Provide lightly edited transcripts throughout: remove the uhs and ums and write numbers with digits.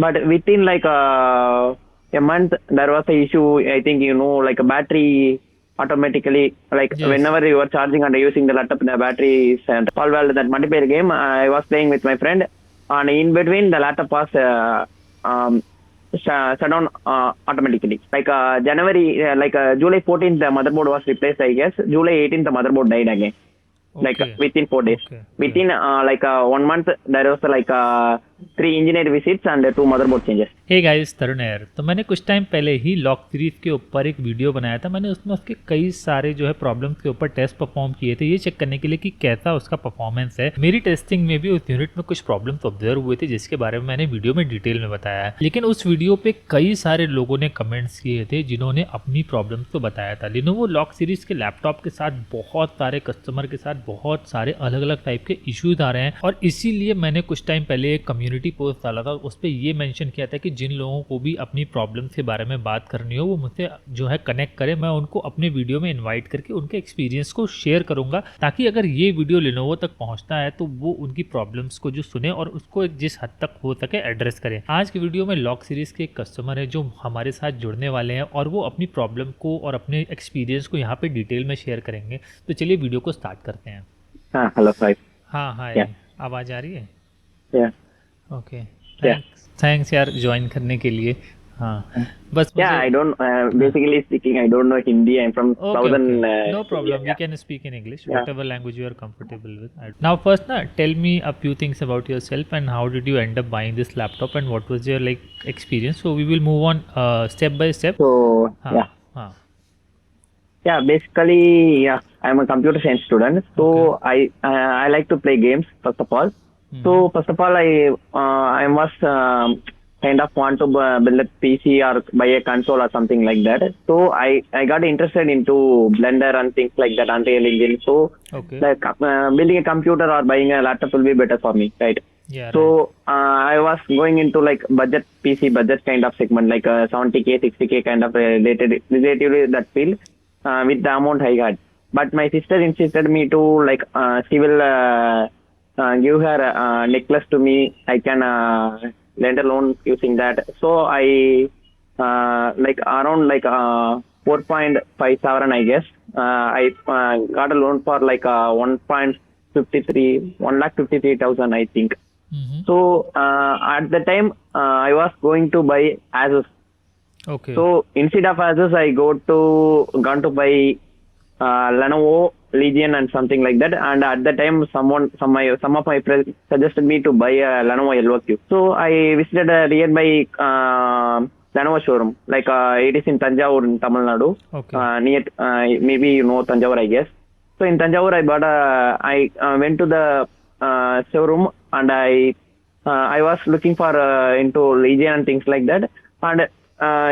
but within like a month there was a issue. I think like a battery automatically, like Yes. whenever you are charging and using the laptop, the battery is solved. That multiplayer game I was playing with my friend, and in between the laptop was shut down automatically. Like January, July 14th, the motherboard was replaced. I guess July 18th, the motherboard died again. Like Okay. within 4 days. Okay. Within 1 month, there was 3 engineer visits and 2 motherboard changes. Hey guys, Tarun है। तो मैंने कुछ time पहले ही lock series के ऊपर एक video बनाया था। मैंने उसमें उसके कई सारे जो है प्रॉब्लम्स के ऊपर टेस्ट परफॉर्म किए थे, ये चेक करने के लिए कि कैसा उसका परफॉर्मेंस है। मेरी टेस्टिंग में भी उस यूनिट में कुछ प्रॉब्लम्स ऑब्जर्व हुए थे, जिसके बारे में मैंने वीडियो में डिटेल में बताया है। लेकिन उस वीडियो पे कई सारे लोगों ने कमेंट्स किए थे जिन्होंने अपनी प्रॉब्लम्स को बताया था। Lenovo लॉक सीरीज के लैपटॉप के साथ बहुत सारे कस्टमर के साथ बहुत सारे अलग अलग टाइप के इश्यूज आ रहे हैं, और इसीलिए मैंने कुछ टाइम पहले एक कम्युनिटी पोस्ट डाला था। उस पर ये मेंशन किया था कि जिन लोगों को भी अपनी प्रॉब्लम्स के बारे में बात करनी हो वो मुझसे जो है कनेक्ट करें। मैं उनको अपने वीडियो में इनवाइट करके उनके एक्सपीरियंस को शेयर करूंगा, ताकि अगर ये वीडियो Lenovo तक पहुंचता है तो वो उनकी प्रॉब्लम्स को जो सुने और उसको जिस हद तक हो सके एड्रेस करें। आज की वीडियो में लॉक सीरीज के एक कस्टमर है जो हमारे साथ जुड़ने वाले हैं, और वो अपनी प्रॉब्लम को और अपने एक्सपीरियंस को यहाँ पे डिटेल में शेयर करेंगे। तो चलिए वीडियो को स्टार्ट करते हैं। Hello, hi. हाँ हाय, Yeah. आवाज़ आ रही है? Yeah. ओके, थैंक्स यार ज्वाइन करने के लिए। हाँ बस Yeah, I don't, basically speaking, I don't know Hindi. I'm from southern. no problem, we can speak in English, whatever language you are comfortable with. Now first tell me a few things about yourself and how did you end up buying this laptop and what was your like experience. So we will move on step by step. So, हाँ, yeah. हाँ, Yeah, basically, yeah, I'm a computer science student. So I like to play games, first of all. So first of all, I must kind of want to build a PC or buy a console or something like that. So I got interested into Blender and things like that, Unreal Engine. So okay, like building a computer or buying a laptop will be better for me, right? yeah, So I was going into like budget PC, budget kind of segment, like 70K, 60K kind of relatively that field with the amount I had. But my sister insisted me to like she will give her necklace to me. I can lend a loan using that. So I like around like 4.57, I guess. I got a loan for like 1,53,000, I think. Mm-hmm. So at the time I was going to buy Asus. Okay, So instead of Asus, I gone to buy Lenovo Legion and something like that. And at the time, some of my friends suggested me to buy a Lenovo LOQ. So I visited a nearby Lenovo showroom. Like it is in Tanjavur in Tamil Nadu. okay, Near maybe you know Tanjavur, I guess. So in Tanjavur, I went to the showroom and I was looking for into Legion and things like that. And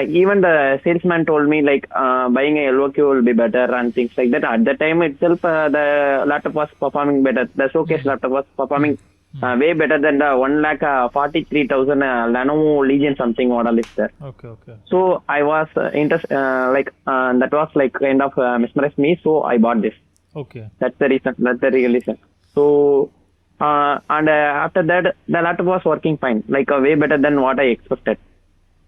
even the salesman told me like buying a LOQ will be better and things like that. At the time itself, the laptop was performing better. The showcase laptop was performing way better than the 1,43,000 Lenovo Legion something model is there. okay, okay, So I was interested, that was like kind of mesmerized me. So I bought this. okay, That's the reason. That's the real reason. So and after that, the laptop was working fine, like way better than what I expected.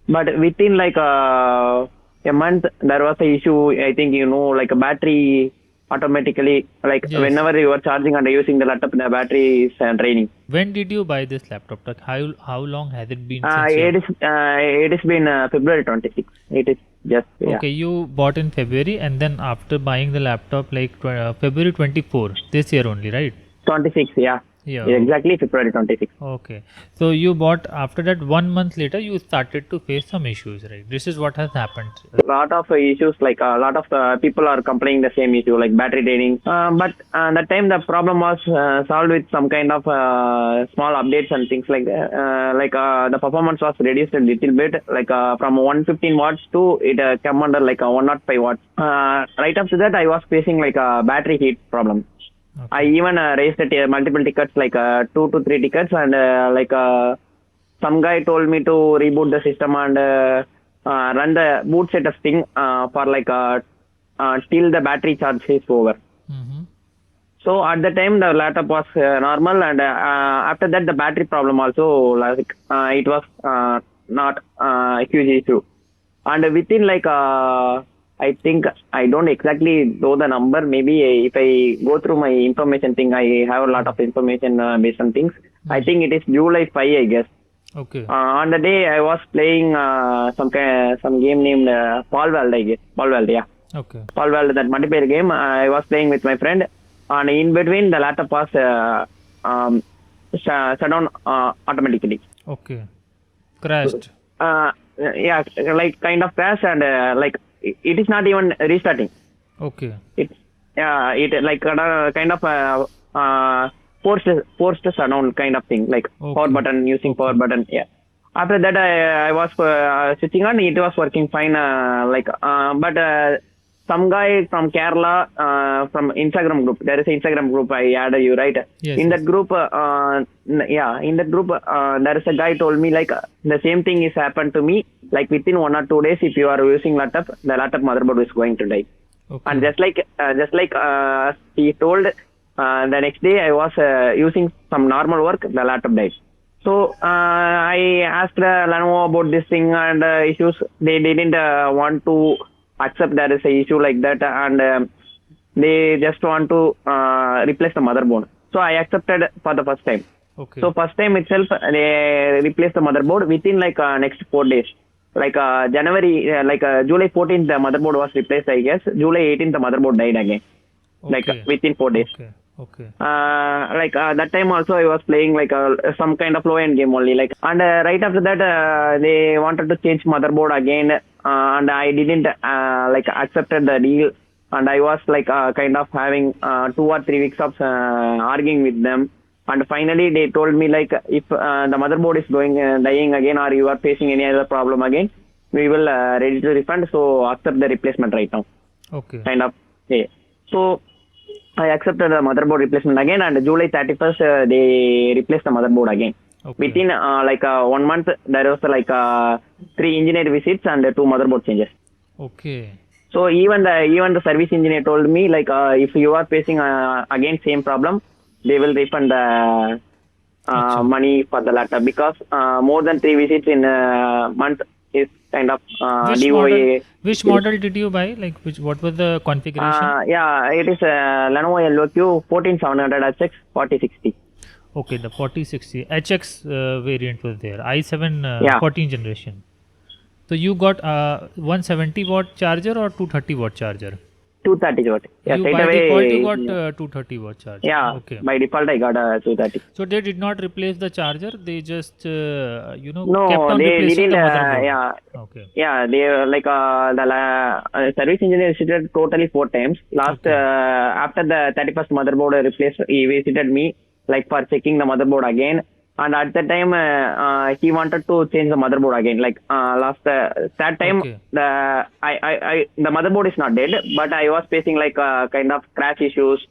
But within like a month, there was a issue. I think like a battery automatically, like Yes. whenever you are charging and using the laptop, the battery is draining. When did you buy this laptop? Like how long has it been since It has been February 26th. It is just Okay, you bought in February and then after buying the laptop like February 24 this year only, right? 26, yeah. Yeah. Exactly February 26th. Okay, so you bought after that 1 month later you started to face some issues, right? This is what has happened. A lot of issues, like a lot of people are complaining the same issue, like battery draining. But that time the problem was solved with some kind of small updates and things like that. The performance was reduced a little bit, like from 115 watts to it came under like 105 watts. Right after that, I was facing like a battery heat problem. Okay. I even raised multiple tickets, like 2 to 3 tickets, and some guy told me to reboot the system and run the boot setup thing for like till the battery charge is over. Mm-hmm. So at the time the laptop was normal, and after that the battery problem also, like it was not a huge issue. And within like I think I don't exactly know the number. Maybe if I go through my information thing, I have a lot of information based on things. I think it is July 5, I guess. Okay. On the day I was playing some game named Palworld, I guess. Palworld, yeah. Okay. Palworld, that multiplayer game. I was playing with my friend, and in between the laptop was shut down automatically. Okay. Crashed. Yeah, like kind of crash, and like it is not even restarting. Okay. It like kind of forced shutdown kind of thing, like power button, using power button. Yeah. After that, I was switching on. It was working fine. But some guy from Kerala, from Instagram group. There is an Instagram group. I added you, right? Yes. In that group, there is a guy told me like the same thing is happened to me. Like within 1 or 2 days, if you are using laptop, the laptop motherboard is going to die. Okay. And just like he told, the next day I was using some normal work, the laptop died. So I asked Lenovo about this thing and issues. They didn't want to accept there is a issue like that, and they just want to replace the motherboard. So I accepted for the first time. Okay. So first time itself, they replaced the motherboard within like next 4 days. Like July 14th, the motherboard was replaced, I guess. July 18th, the motherboard died again. Like within 4 days. Okay. Okay. That time also I was playing like some kind of low end game only. Like, and right after that, they wanted to change motherboard again, and I didn't accepted the deal. And I was like kind of having 2 or 3 weeks of arguing with them. And finally, they told me like if the motherboard is dying again, or you are facing any other problem again, we will ready to refund. So accept the replacement right now. Okay. Kind of. Yeah. So I accepted the motherboard replacement again, and July 31st they replaced the motherboard again. Okay. Within 1 month, there was 3 engineer visits and 2 motherboard changes. Okay. So even the service engineer told me like if you are facing again same problem, they will refund the money for the laptop, because more than 3 visits in a month is kind of DOA. Which model did you buy? Like what was the configuration? It is Lenovo LOQ 14700 HX 4060. Okay, the 4060 HX variant was there. i7 14th generation. So you got 170 watt charger or 230 watt charger? 230 watt. Yeah, by default you got 230 watt charger. Yeah. Okay. By default I got 230. So they did not replace the charger. They just no, kept on they replacing didn't. the motherboard. Yeah. Okay. Yeah, they the service engineer visited totally 4 times. Last after the 31st motherboard replaced, he visited me like for checking the motherboard again. And at that time, he wanted to change the motherboard again. Like that time, the motherboard is not dead, but I was facing like kind of crash issues,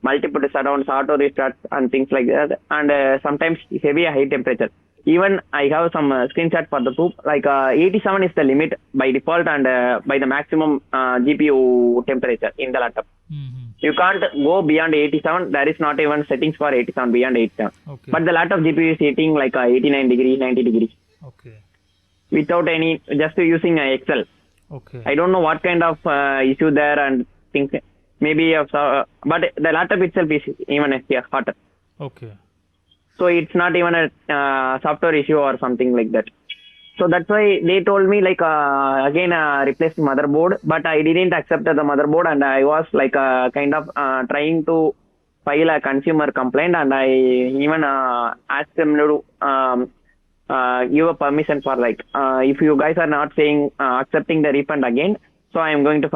multiple shutdowns, auto restarts, and things like that. And sometimes heavy high temperature. Even I have some screenshot for the proof. Like 87 is the limit by default, and by the maximum GPU temperature in the laptop. Mm-hmm. You can't go beyond 87. There is not even settings for 87 beyond 87. Okay. But the laptop GPU is hitting like 89 degrees, 90 degrees. Okay. Without any, just using Excel. Okay. I don't know what kind of issue there and things. Maybe, but the laptop itself is even hotter. Okay. So it's not even a software issue or something like that. So that's why they told me like again replace the motherboard, but I didn't accept the motherboard, and I was like kind of trying to file a consumer complaint, and I even asked them to give a permission for like if you guys are not saying accepting the refund again, so I am going to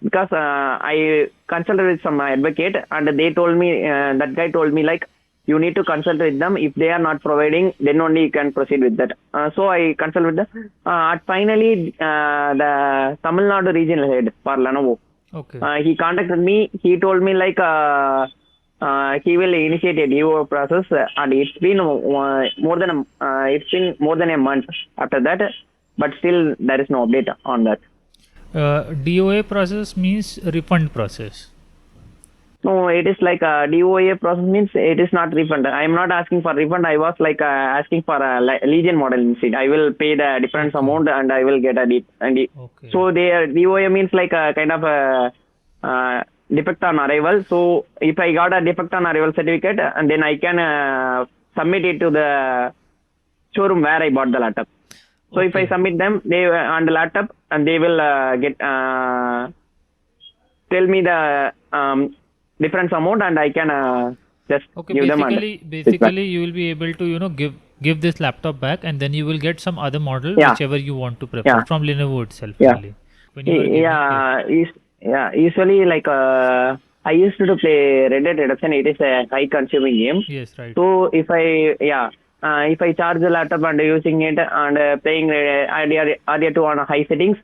because I consulted with some advocate, and they told me that guy told me like, you need to consult with them. If they are not providing, then only you can proceed with that. So I consult with them. Finally, the Tamil Nadu regional head for Lenovo. Okay. He contacted me. He told me like he will initiate a DO process, and it's been more than a month after that, but still there is no update on that. DOA process means refund process. No, it is like a DOA process means it is not refund. I am not asking for refund. I was like asking for a Legion model instead. I will pay the difference amount and I will get a Okay. so they DOA means like a kind of a defect on arrival. So if I got a defect on arrival certificate and then I can submit it to the showroom where I bought the laptop. So if I submit them, they on the laptop and they will get tell me the difference amount and I can just give them. Basically you will be able to give this laptop back, and then you will get some other model whichever you want to prefer from Lenovo itself only. When you are usually like I used to play Red Dead Redemption. It is a high consuming game. Yes, right. So if I charge the laptop and using it and playing RDR2 on high settings,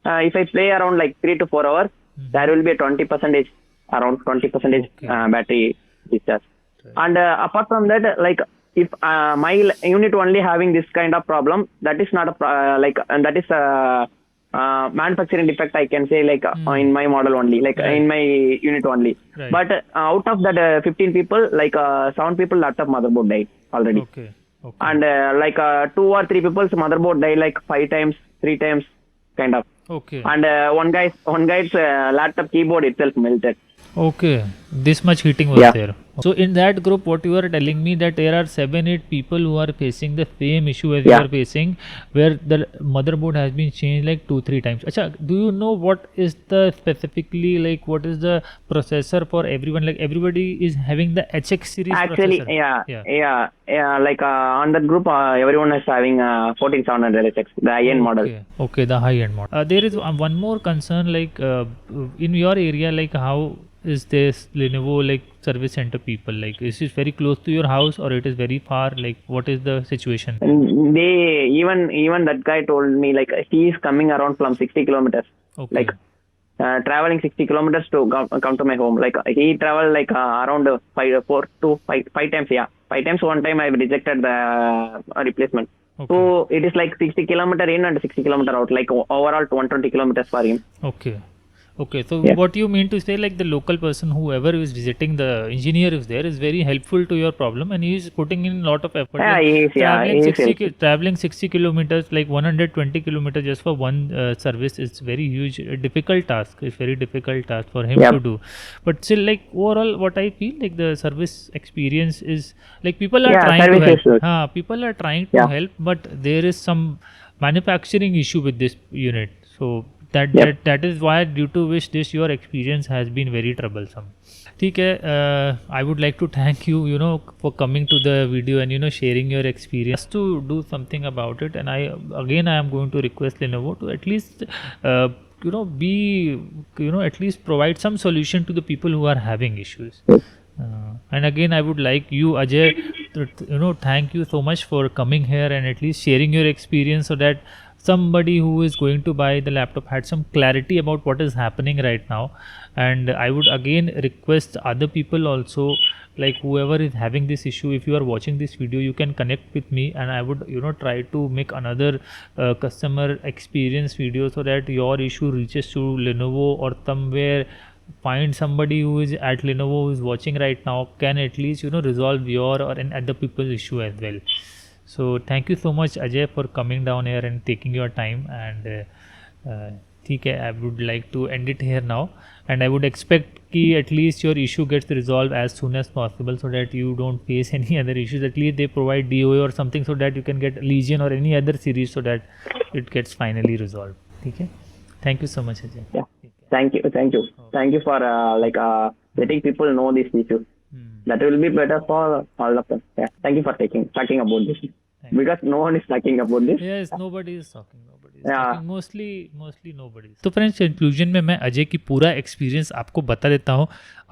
if I play around like 3 to 4 hours, there will be a 20%, around 20% battery discharge. And apart from that, like if my unit only having this kind of problem, that is not a and that is a manufacturing defect, I can say, like in my model only, like in my unit only. Right. But out of that 15 people, like 7 people laptop motherboard died already. Okay. And like 2 or 3 people's motherboard died like 5 times, 3 times, kind of. Okay. And one guy's laptop keyboard itself melted. Okay, this much heating was there. So in that group, what you are telling me that there are 7-8 people who are facing the same issue as you are facing, where the motherboard has been changed like 2-3 times. Acha, do you know what is the specifically, like what is the processor for everyone? Like everybody is having the HX series Actually, processor. Like on that group, everyone is having 14700 HX, the high-end model. Okay, the high-end model. There is one more concern, like in your area, like how is this Lenovo like service center people, like is it very close to your house or it is very far? Like what is the situation? They even that guy told me like he is coming around from 60 kilometers. Okay. Like traveling 60 kilometers to come to my home. Like he traveled like around 5 times. 5 times. One time I rejected the replacement. Okay. So it is like 60 kilometer in and 60 kilometer out, like overall 120 kilometers for him. Okay, so what you mean to say, like the local person, whoever is visiting, the engineer is there, is very helpful to your problem, and he is putting in a lot of effort. Traveling 60 kilometers, like 120 kilometers just for one service is very huge, difficult task. It's very difficult task for him to do. But still, like overall, what I feel, like the service experience is like people are trying to help. People are trying to help, but there is some manufacturing issue with this unit. So that is why, due to which this your experience has been very troublesome. ठीक है, I would like to thank you, for coming to the video and sharing your experience to do something about it. And I am going to request Lenovo to at least at least provide some solution to the people who are having issues. And again, I would like you, Ajay, to thank you so much for coming here and at least sharing your experience, so that somebody who is going to buy the laptop had some clarity about what is happening right now. And I would again request other people also, like whoever is having this issue, if you are watching this video, you can connect with me, and I would try to make another customer experience video, so that your issue reaches to Lenovo, or somewhere find somebody who is at Lenovo who is watching right now, can at least resolve your or other people's issue as well. So thank you so much, Ajay, for coming down here and taking your time. And I would like to end it here now, and I would expect कि at least your issue gets resolved as soon as possible, so that you don't face any other issues. At least they provide DOA or something, so that you can get Legion or any other series, so that it gets finally resolved. Okay? Thank you so much, Ajay. Thank you for letting people know this issue. That will be better for all of us. Thank you for talking about this. Because no one is talking about this. Yes, nobody is talking. Mostly nobody. तो friends, conclusion में मैं अजय की पूरा experience आपको बता देता हूँ।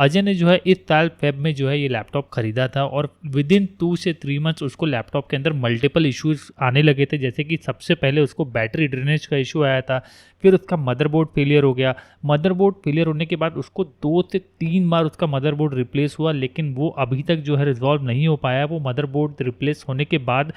अजय ने जो है इस साल फेब में जो है ये लैपटॉप ख़रीदा था, और विद इन 2 से 3 मंथ्स उसको लैपटॉप के अंदर मल्टीपल इश्यूज आने लगे थे। जैसे कि सबसे पहले उसको बैटरी ड्रेनेज का इशू आया था, फिर उसका मदरबोर्ड फेलियर हो गया। मदरबोर्ड फेलियर होने के बाद उसको 2 से 3 बार उसका मदरबोर्ड रिप्लेस हुआ, लेकिन वो अभी तक जो है रिजॉल्व नहीं हो पाया। वो मदरबोर्ड रिप्लेस होने के बाद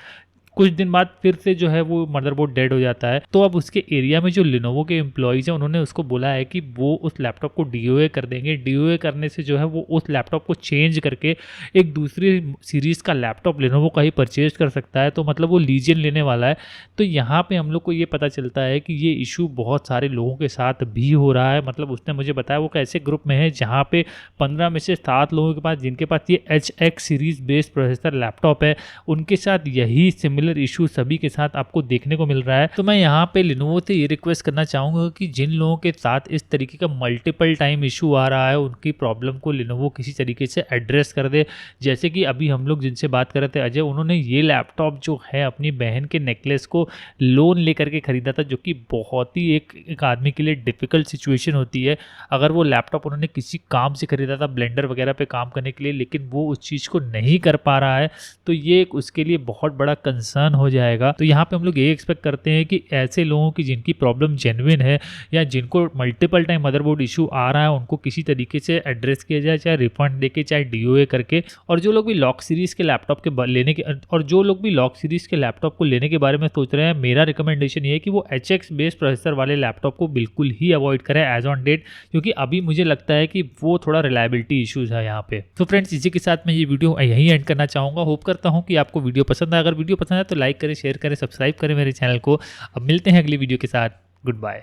कुछ दिन बाद फिर से जो है वो मदरबोर्ड डेड हो जाता है। तो अब उसके एरिया में जो लिनोवो के एम्प्लॉइज हैं उन्होंने उसको बोला है कि वो उस लैपटॉप को डीओए कर देंगे। डीओए करने से जो है वो उस लैपटॉप को चेंज करके एक दूसरी सीरीज़ का लैपटॉप लिनोवो का ही परचेज कर सकता है। तो मतलब वो लीजियन लेने वाला है। तो यहाँ पे हम लोग को ये पता चलता है कि ये इशू बहुत सारे लोगों के साथ भी हो रहा है। मतलब उसने मुझे बताया वो कैसे ग्रुप में है जहाँ पे 15 में से 7 लोगों के पास जिनके पास ये HX series based processor laptop है, उनके साथ यही सिमिलर इशू सभी के साथ आपको देखने को मिल रहा है। तो मैं यहाँ पे लिनोवो से ये रिक्वेस्ट करना चाहूँगा कि जिन लोगों के साथ इस तरीके का मल्टीपल टाइम इशू आ रहा है उनकी प्रॉब्लम को लिनोवो किसी तरीके से एड्रेस कर दे। जैसे कि अभी हम लोग जिनसे बात कर रहे थे अजय, उन्होंने ये लैपटॉप जो है अपनी बहन के नेकलेस को लोन लेकर के खरीदा था, जो कि बहुत ही एक आदमी के लिए डिफिकल्ट सिचुएशन होती है। अगर वो लैपटॉप उन्होंने किसी काम से खरीदा था ब्लेंडर वगैरह पे काम करने के लिए, लेकिन वो उस चीज़ को नहीं कर पा रहा है, तो ये उसके लिए बहुत बड़ा कंसर्न हो जाएगा। तो यहाँ पे हम लोग ये एक्सपेक्ट करते हैं कि ऐसे लोगों की जिनकी प्रॉब्लम जेन्युइन है या जिनको मल्टीपल टाइम मदरबोर्ड इशू आ रहा है उनको किसी तरीके से एड्रेस किया जाए, चाहे रिफंड देके चाहे डीओए करके। और जो लोग भी लॉक सीरीज के लैपटॉप के लेने के और जो लोग भी लॉक सीरीज के लैपटॉप को लेने के बारे में सोच रहे हैं, मेरा रिकमेंडेशन ये है कि वो HX बेस्ड प्रोसेसर वाले लैपटॉप को बिल्कुल ही अवॉइड करें एज ऑन डेट, क्योंकि अभी मुझे लगता है कि वो थोड़ा रिलायबिलिटी इश्यूज है यहाँ पे। तो फ्रेंड्स, इसी के साथ मैं ये वीडियो यहीं एंड करना चाहूँगा। होप करता हूँ कि आपको वीडियो पसंद आए। अगर वीडियो पसंद आए तो लाइक करें, शेयर करें, सब्सक्राइब करें मेरे चैनल को। अब मिलते हैं अगली वीडियो के साथ। Good bye.